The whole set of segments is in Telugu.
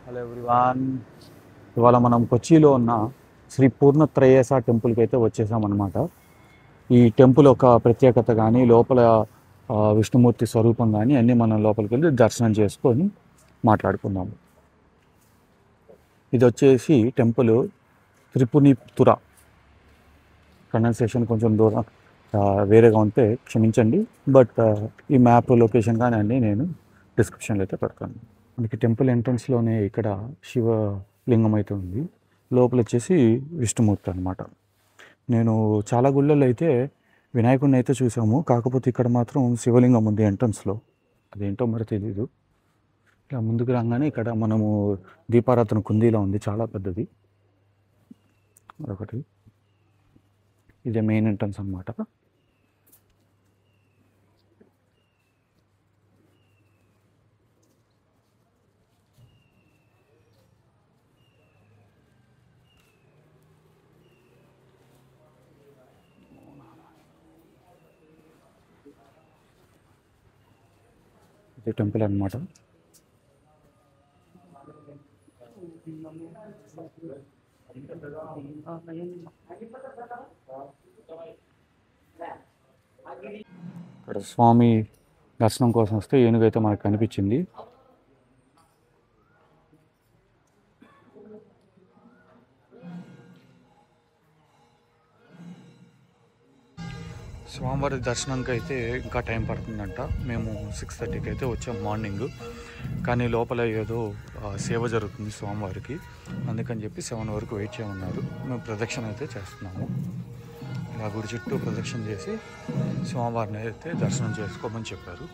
Hello everyone. ఇవాళ మనం కొచ్చిలో ఉన్న శ్రీ పూర్ణత్రయేశ టెంపుల్కి అయితే వచ్చేసామన్నమాట. ఈ టెంపుల్ ఒక ప్రత్యేకత కానీ లోపల విష్ణుమూర్తి స్వరూపం కానీ అన్నీ మనం లోపలికి వెళ్ళి దర్శనం చేసుకొని మాట్లాడుకుందాము. ఇది వచ్చేసి టెంపుల్ త్రిపునితుర. ప్రొనౌన్సియేషన్ కొంచెం దూరం వేరేగా ఉంటే క్షమించండి. బట్ ఈ మ్యాప్ లొకేషన్ కానీ అన్నీ నేను డిస్క్రిప్షన్లో అయితే పెడతాను. మనకి టెంపుల్ ఎంట్రన్స్లోనే ఇక్కడ శివలింగం అయితే ఉంది. లోపల వచ్చేసి విష్ణుమూర్తి అనమాట. నేను చాలా గుళ్ళల్లో అయితే వినాయకుడిని అయితే చూసాము, కాకపోతే ఇక్కడ మాత్రం శివలింగం ఉంది ఎంట్రన్స్లో. అదేంటో మరి తెలీదు. ఇలా ముందుకు రాగానే ఇక్కడ మనము దీపారాధన కుందీలో ఉంది, చాలా పెద్దది. అదొకటి. ఇదే మెయిన్ ఎంట్రన్స్ అనమాట. ఇది టెంపుల్ అనమాట. ఇక్కడ స్వామి దర్శనం కోసం వస్తే ఏనుగైతే మనకు కనిపించింది. స్వామివారి దర్శనంకి అయితే ఇంకా టైం పడుతుందంట. మేము 6:30కి అయితే వచ్చాం మార్నింగ్. కానీ లోపల ఏదో సేవ జరుగుతుంది స్వామివారికి, అందుకని చెప్పి 7 వరకు వెయిట్ చేయమన్నారు. మేము ప్రదక్షిణ అయితే చేస్తున్నాము. ఇలా గుడి చుట్టూ ప్రదక్షిణ చేసి స్వామివారిని అయితే దర్శనం చేసుకోమని చెప్పారు.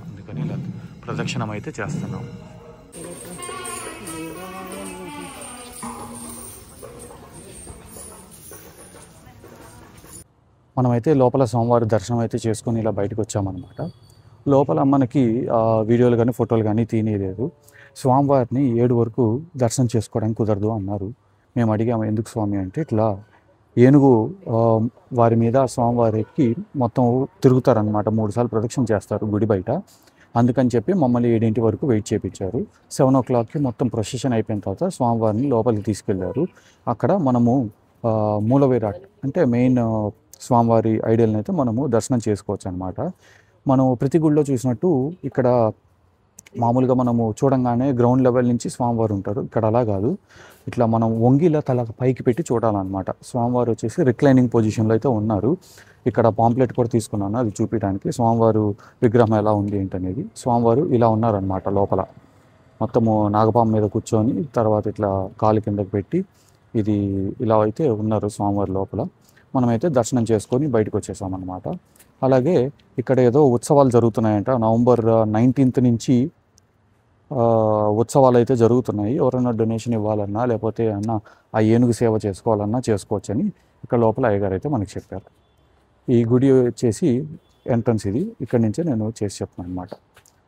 అందుకని ఇలా ప్రదక్షిణం అయితే చేస్తున్నాము. మనమైతే లోపల స్వామివారి దర్శనం అయితే చేసుకొని ఇలా బయటకు వచ్చామన్నమాట. లోపల మనకి వీడియోలు కానీ ఫోటోలు కానీ తీయలేదు. స్వామివారిని 7 వరకు దర్శనం చేసుకోవడానికి కుదరదు అన్నారు. మేము అడిగాము, ఎందుకు స్వామి అంటే, ఇట్లా ఏనుగు వారి మీద స్వామివారికి మొత్తం తిరుగుతారనమాట. 3 సార్లు ప్రదక్షిణ చేస్తారు గుడి బయట. అందుకని చెప్పి మమ్మల్ని 7 వరకు వెయిట్ చేయించారు. 7 o'clockకి మొత్తం ప్రొసెషన్ అయిపోయిన తర్వాత స్వామివారిని లోపలికి తీసుకెళ్లారు. అక్కడ మనము మూల విరాట్ అంటే మెయిన్ స్వామివారి ఐడియల్ని అయితే మనము దర్శనం చేసుకోవచ్చు అనమాట. మనం ప్రతి గుడిలో చూసినట్టు ఇక్కడ మామూలుగా మనము చూడంగానే గ్రౌండ్ లెవెల్ నుంచి స్వామివారు ఉంటారు. ఇక్కడ అలా కాదు, ఇట్లా మనం వంగిలా తల పైకి పెట్టి చూడాలన్నమాట. స్వామివారు వచ్చేసి రిక్లైనింగ్ పొజిషన్లో అయితే ఉన్నారు. ఇక్కడ పాంప్లెట్ కూడా తీసుకున్నాను, అది చూపించడానికి స్వామివారు విగ్రహం ఎలా ఉంది ఏంటనేది. స్వామివారు ఇలా ఉన్నారనమాట లోపల. మొత్తము నాగపాము మీద కూర్చొని తర్వాత ఇట్లా కాలు కిందకు పెట్టి ఇది ఇలా అయితే ఉన్నారు స్వామివారి లోపల. మనమైతే దర్శనం చేసుకొని బయటకు వచ్చేసామన్నమాట. అలాగే ఇక్కడ ఏదో ఉత్సవాలు జరుగుతున్నాయంట. November 19th నుంచి ఉత్సవాలు అయితే జరుగుతున్నాయి. ఎవరైనా డొనేషన్ ఇవ్వాలన్నా లేకపోతే అన్నా ఆ ఏనుగు సేవ చేసుకోవాలన్నా చేసుకోవచ్చని ఇక్కడ లోపల అయ్యగారు అయితే మనకి చెప్పారు. ఈ గుడి వచ్చేసి ఎంట్రన్స్ ఇది. ఇక్కడి నుంచే నేను చేసి చెప్తాను అనమాట.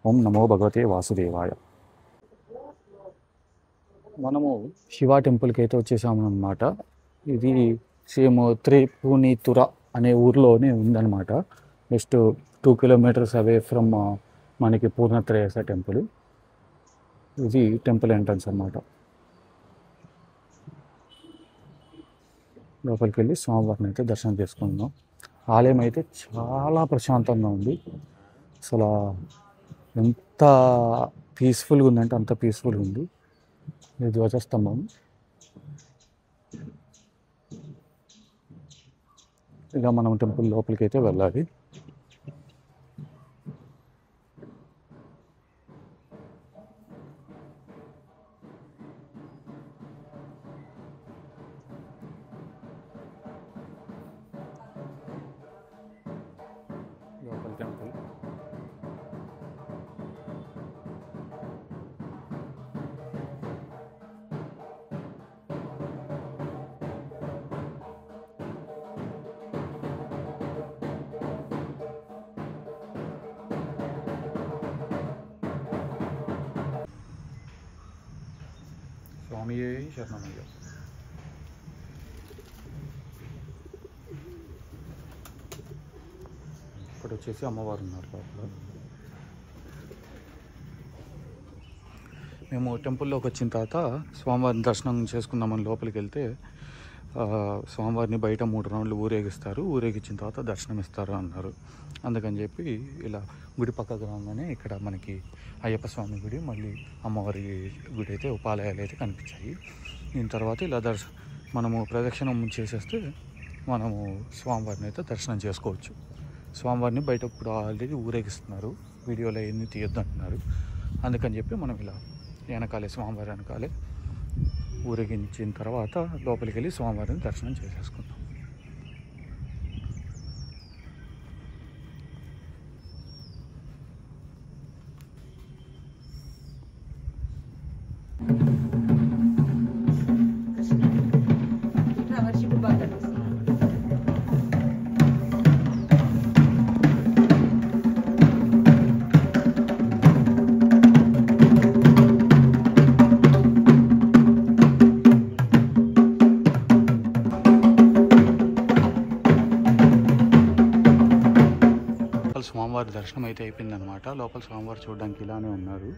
ఓం నమో భగవతే వాసుదేవాయ. మనము శివ టెంపుల్కి అయితే వచ్చేసామన్నమాట. ఇది సేమ్ త్రిపునితుర అనే ఊర్లోనే ఉందన్నమాట. జస్ట్ 2 kilometers అవే ఫ్రమ్ మనకి పూర్ణత్రయేశ టెంపుల్. ఇది టెంపుల్ ఎంట్రన్స్ అన్నమాట. లోపలికి వెళ్ళి స్వామివారిని అయితే దర్శనం చేసుకుందాం. ఆలయం అయితే చాలా ప్రశాంతంగా ఉంది. అసలు ఎంత పీస్ఫుల్గా ఉందంటే అంత పీస్ఫుల్గా ఉంది. ఇది ధ్వజస్తంభం. ఇక మనం టెంపుల్ లోపలికి అయితే వెళ్ళాలి. లోపల టెంపుల్. స్వామియే శరణమయ్య. ఇక్కడ వచ్చేసి అమ్మవారు ఉన్నారు లోపల. మేము టెంపుల్లోకి వచ్చిన తర్వాత స్వామివారిని దర్శనం చేసుకుందామని లోపలికి వెళ్తే స్వామివారిని బయట 3 రౌండ్లు ఊరేగిస్తారు, ఊరేగించిన తర్వాత దర్శనం ఇస్తారు అన్నారు. అందుకని చెప్పి ఇలా గుడి పక్కకు రాగానే ఇక్కడ మనకి అయ్యప్ప స్వామి గుడి, మళ్ళీ అమ్మవారి గుడి అయితే ఉపాలయాలు అయితే కనిపించాయి. దీని తర్వాత ఇలా మనము ప్రదక్షిణం చేసేస్తే మనము స్వామివారిని అయితే దర్శనం చేసుకోవచ్చు. స్వామివారిని బయట ఇప్పుడు ఆల్రెడీ ఊరేగిస్తున్నారు, వీడియోలో ఎన్ని తీయొద్దు అంటున్నారు. అందుకని చెప్పి మనం ఇలా వెనకాలే స్వామివారి వెనకాలే ఊరేగించిన తర్వాత లోపలికి వెళ్ళి స్వామివారిని దర్శనం చేసేసుకుందాం. స్వామివారి దర్శనం అయితే అయిపోయిందనమాట. లోపల స్వామివారు చూడడానికి ఇలానే ఉన్నారు.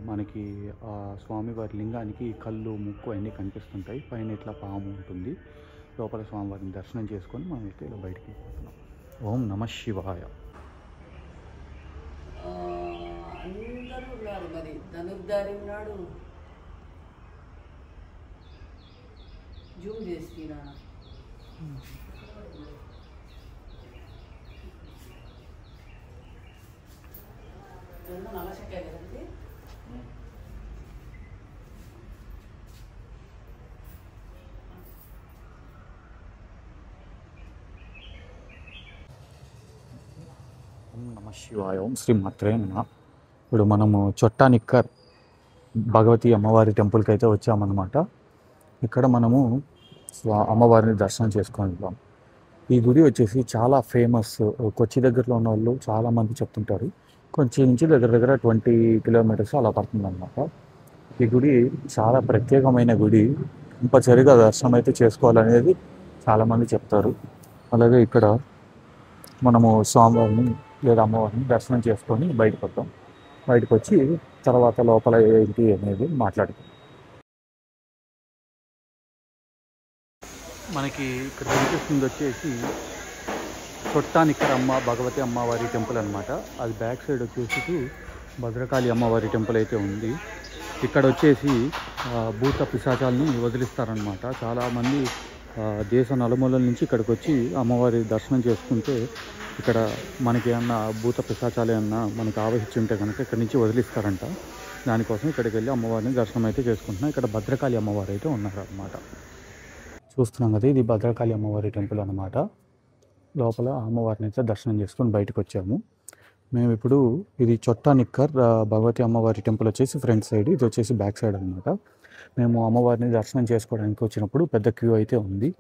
మనకి ఆ స్వామివారి లింగానికి కళ్ళు, ముక్కు అన్నీ కనిపిస్తుంటాయి. పైన ఇట్లా పాము ఉంటుంది. లోపల స్వామివారిని దర్శనం చేసుకొని మనం అయితే ఇలా బయటికి వెళ్ళిపోతున్నాం. ఓం నమః శివాయ. అందరూ ఉన్నారు, మరి ధనుర్ధారి ఉన్నాడు. జూమ్ చేసినా నమస్కారం కదండి. ఓం నమః శివాయ. ఓం శ్రీ మాత్రే నమః. ఇప్పుడు మనము చొట్టా నిక్కర్ భగవతి అమ్మవారి టెంపుల్కి అయితే వచ్చామన్నమాట. ఇక్కడ మనము అమ్మవారిని దర్శనం చేసుకొని వెళ్దాం. ఈ గుడి వచ్చేసి చాలా ఫేమస్. కొచ్చి దగ్గరలో ఉన్న వాళ్ళు చాలామంది చెప్తుంటారు. కొంచెం నుంచి దగ్గర 20 కిలోమీటర్స్ అలా పడుతుందన్నమాట. ఈ గుడి చాలా ప్రత్యేకమైన గుడి. కంపల్సరిగా దర్శనం అయితే చేసుకోవాలనేది చాలామంది చెప్తారు. అలాగే ఇక్కడ మనము స్వామివారిని లేదా అమ్మవారిని దర్శనం చేసుకొని బయటకు వద్దాం. బయటకు వచ్చి తర్వాత లోపల ఏంటి అనేది మాట్లాడుతాం. మనకి ఇక్కడ కనిపిస్తుంది వచ్చేసి చొట్టా నిక్కర్ భగవతి అమ్మవారి టెంపుల్ అనమాట. అది బ్యాక్ సైడ్ వచ్చేసి భద్రకాళి అమ్మవారి టెంపుల్ అయితే ఉంది. ఇక్కడ వచ్చేసి భూత పిశాచాలని వదిలిస్తారనమాట. చాలామంది దేశ నలుమూలల నుంచి ఇక్కడికి వచ్చి అమ్మవారి దర్శనం చేసుకుంటే ఇక్కడ మనకి ఏమన్నా భూత పిశాచాలు ఏమన్నా మనకి ఆవహించి ఉంటే కనుక ఇక్కడి నుంచి వదిలిస్తారంట. దానికోసం ఇక్కడికి వెళ్ళి అమ్మవారిని దర్శనం అయితే చేసుకుంటున్నాం. ఇక్కడ భద్రకాళి అమ్మవారు అయితే ఉన్నారు అన్నమాట. చూస్తున్నాం కదా, ఇది భద్రకాళి అమ్మవారి టెంపుల్ అనమాట. లోపల అమ్మవారిని అయితే దర్శనం చేసుకొని బయటకు వచ్చాము. మేము ఇప్పుడు ఇది చొట్టా నిక్కర్ భగవతి అమ్మవారి టెంపుల్ వచ్చేసి ఫ్రంట్ సైడ్, ఇది వచ్చేసి బ్యాక్ సైడ్ అనమాట. మేము అమ్మవారిని దర్శనం చేసుకోవడానికి వచ్చినప్పుడు పెద్ద క్యూ అయితే ఉంది.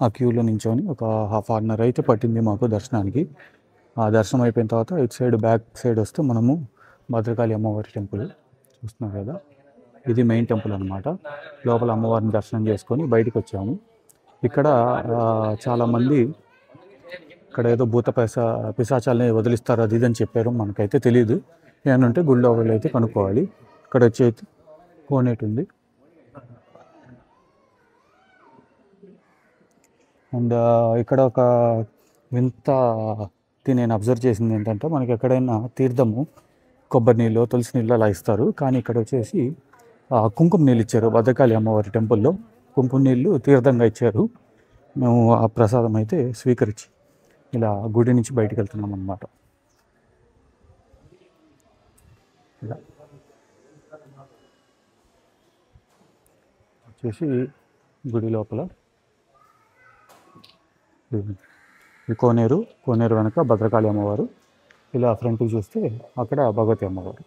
ఆ క్యూలో నించొని ఒక ½ అవర్ అయితే పట్టింది మాకు దర్శనానికి. ఆ దర్శనం అయిపోయిన తర్వాత ఇటు సైడ్ బ్యాక్ సైడ్ వస్తే మనము భద్రకాళి అమ్మవారి టెంపుల్ చూస్తున్నాం కదా, ఇది మెయిన్ టెంపుల్ అనమాట. లోపల అమ్మవారిని దర్శనం చేసుకొని బయటకు వచ్చాము. ఇక్కడ చాలామంది ఇక్కడ ఏదో భూత పిశాచాలని వదిలిస్తారు అది ఇదని చెప్పారు. మనకైతే తెలియదు. ఏమంటే గుళ్ళో వాళ్ళు అయితే కనుక్కోవాలి. ఇక్కడ వచ్చి కోనేటి ఉంది. అండ్ ఇక్కడ ఒక వింత నేను అబ్జర్వ్ చేసింది ఏంటంటే, మనకి ఎక్కడైనా తీర్థము కొబ్బరి నీళ్ళు, తులసి నీళ్ళు అలా ఇస్తారు. కానీ ఇక్కడ వచ్చేసి కుంకుమ నీళ్ళు ఇచ్చారు. భద్రకాళి అమ్మవారి టెంపుల్లో కుంకుమ నీళ్ళు తీర్థంగా ఇచ్చారు. మేము ఆ ప్రసాదం అయితే స్వీకరించి ఇలా గుడి నుంచి బయటకు వెళ్తున్నాం అన్నమాట. ఇలా వచ్చేసి గుడి లోపల ఈ కోనేరు వెనక భద్రకాళి అమ్మవారు. ఇలా ఫ్రంట్కి చూస్తే అక్కడ భగవతి అమ్మవారు.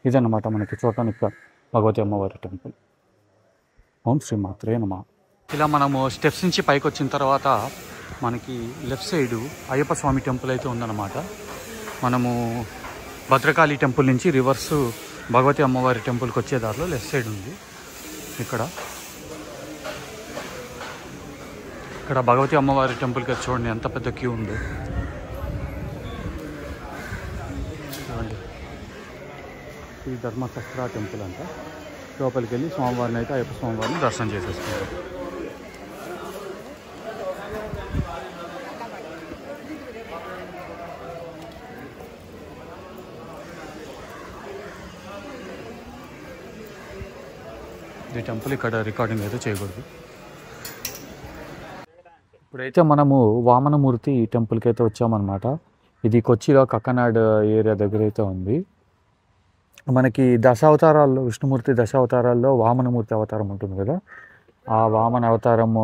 ఇదన్నమాట మనకి చొట్టా నిక్కర్ భగవతి అమ్మవారి టెంపుల్. ఓం శ్రీ మాత్రే నమః. ఇలా మనము స్టెప్స్ నుంచి పైకి వచ్చిన తర్వాత మనకి లెఫ్ట్ సైడు అయ్యప్ప స్వామి టెంపుల్ అయితే ఉందన్నమాట. మనము భద్రకాళి టెంపుల్ నుంచి రివర్సు భగవతి అమ్మవారి టెంపుల్కి వచ్చే దారిలో లెఫ్ట్ సైడ్ ఉంది. ఇక్కడ భగవతి అమ్మవారి టెంపుల్కి వచ్చి చూడండి ఎంత పెద్ద క్యూ ఉంది. చూడండి శ్రీ ధర్మశస్త్ర టెంపుల్ అంట. లోపలికి వెళ్ళి స్వామివారిని అయితే అయ్యప్ప స్వామివారిని దర్శనం చేసేసుకుంటాం. ఈ టెంపుల్ ఇక్కడ రికార్డింగ్ అయితే చేయకూడదు. ఇప్పుడైతే మనము వామనమూర్తి టెంపుల్కి అయితే వచ్చామన్నమాట. ఇది కొచ్చిలో కక్కనాడ్ ఏరియా దగ్గర అయితే ఉంది. మనకి దశావతారాల్లో విష్ణుమూర్తి దశావతారాల్లో వామనమూర్తి అవతారం ఉంటుంది కదా, ఆ వామన అవతారము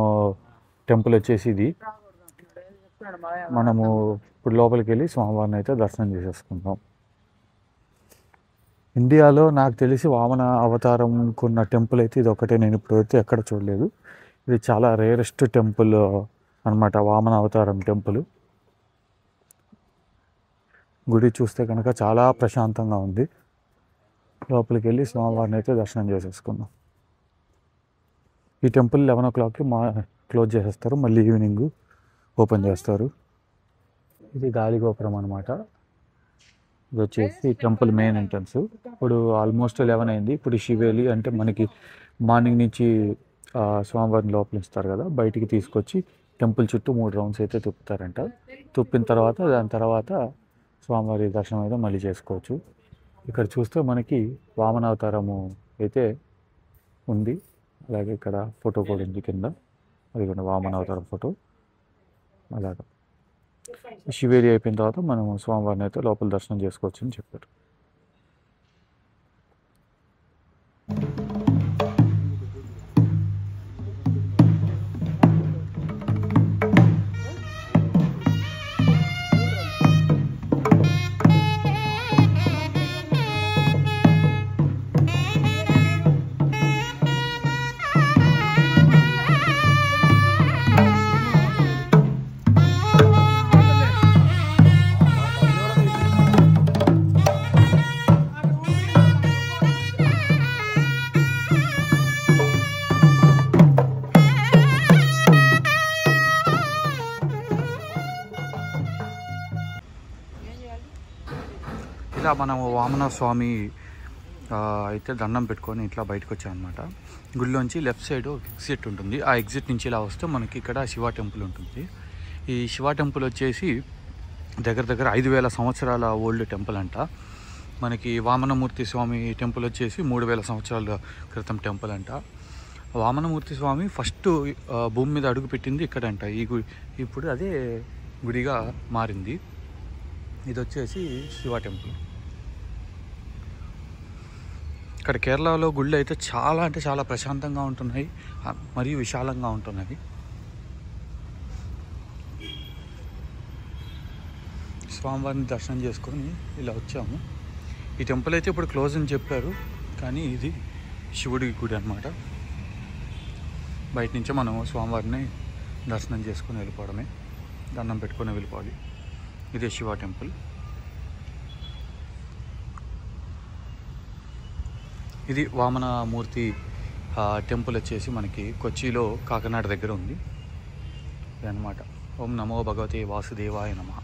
టెంపుల్ వచ్చేసి ఇది. మనము ఇప్పుడు లోపలికి వెళ్ళి స్వామివారిని అయితే దర్శనం చేసేసుకుంటాం. ఇండియాలో నాకు తెలిసి వామన అవతారంకున్న టెంపుల్ అయితే ఇది ఒకటే, నేను ఇప్పుడైతే ఎక్కడ చూడలేదు. ఇది చాలా రేరెస్ట్ టెంపుల్ అనమాట, వామన అవతారం టెంపుల్. గుడి చూస్తే కనుక చాలా ప్రశాంతంగా ఉంది. లోపలికి వెళ్ళి స్వామివారిని అయితే దర్శనం చేసేసుకున్నాం. ఈ టెంపుల్ 11 o'clockకి క్లోజ్ చేసేస్తారు, మళ్ళీ ఈవినింగ్ ఓపెన్ చేస్తారు. ఇది గాలి గోపురం అనమాట. ఇది వచ్చేసి టెంపుల్ మెయిన్ ఎంట్రన్స్. ఇప్పుడు ఆల్మోస్ట్ 11 అయింది. ఇప్పుడు శివేలి అంటే మనకి మార్నింగ్ నుంచి స్వామివారిని లోపలిస్తారు కదా, బయటికి తీసుకొచ్చి టెంపుల్ చుట్టూ 3 rounds అయితే తిప్పుతారంట. తిప్పిన తర్వాత దాని తర్వాత స్వామివారి దర్శనం అయితే మళ్ళీ చేసుకోవచ్చు. ఇక్కడ చూస్తే మనకి వామన అవతారము అయితే ఉంది. అలాగే ఇక్కడ ఫోటో కూడా ఉంది కింద, అది కూడా వామన అవతారం ఫోటో. అలాగా శివేలి అయిపోయిన తర్వాత మనం స్వామివారిని అయితే లోపల దర్శనం చేసుకోవచ్చు అని చెప్పారు. ఇలా మనము వామన స్వామి అయితే దండం పెట్టుకొని ఇట్లా బయటకు వచ్చామన్నమాట. గుడిలోంచి లెఫ్ట్ సైడ్ ఎగ్జిట్ ఉంటుంది. ఆ ఎగ్జిట్ నుంచి ఇలా వస్తే మనకి ఇక్కడ శివ టెంపుల్ ఉంటుంది. ఈ శివ టెంపుల్ వచ్చేసి దగ్గర దగ్గర 5,000 సంవత్సరాల ఓల్డ్ టెంపుల్ అంట. మనకి వామనమూర్తి స్వామి టెంపుల్ వచ్చేసి 3,000 సంవత్సరాల క్రితం టెంపుల్ అంట. వామనమూర్తి స్వామి ఫస్ట్ భూమి మీద అడుగు పెట్టింది ఇక్కడంట. ఈ గుడి ఇప్పుడు అదే గుడిగా మారింది. ఇది వచ్చేసి శివ టెంపుల్. ఇక్కడ కేరళలో గుళ్ళు అయితే చాలా అంటే చాలా ప్రశాంతంగా ఉంటున్నాయి, మరియు విశాలంగా ఉంటున్నాయి. స్వామివారిని దర్శనం చేసుకొని ఇలా వచ్చాము. ఈ టెంపుల్ అయితే ఇప్పుడు క్లోజ్ అని చెప్పారు, కానీ ఇది శివుడి గుడి అనమాట. బయట నుంచే మనం స్వామివారిని దర్శనం చేసుకొని వెళ్ళిపోవడమే, దండం పెట్టుకొని వెళ్ళిపోవాలి. ఇదే శివ టెంపుల్. ఇది వామనమూర్తి టెంపుల్ వచ్చేసి మనకి కొచ్చిలో కాకినాడ దగ్గర ఉంది. ఇది అన్నమాట. ఓం నమో భగవతే వాసుదేవాయ నమః.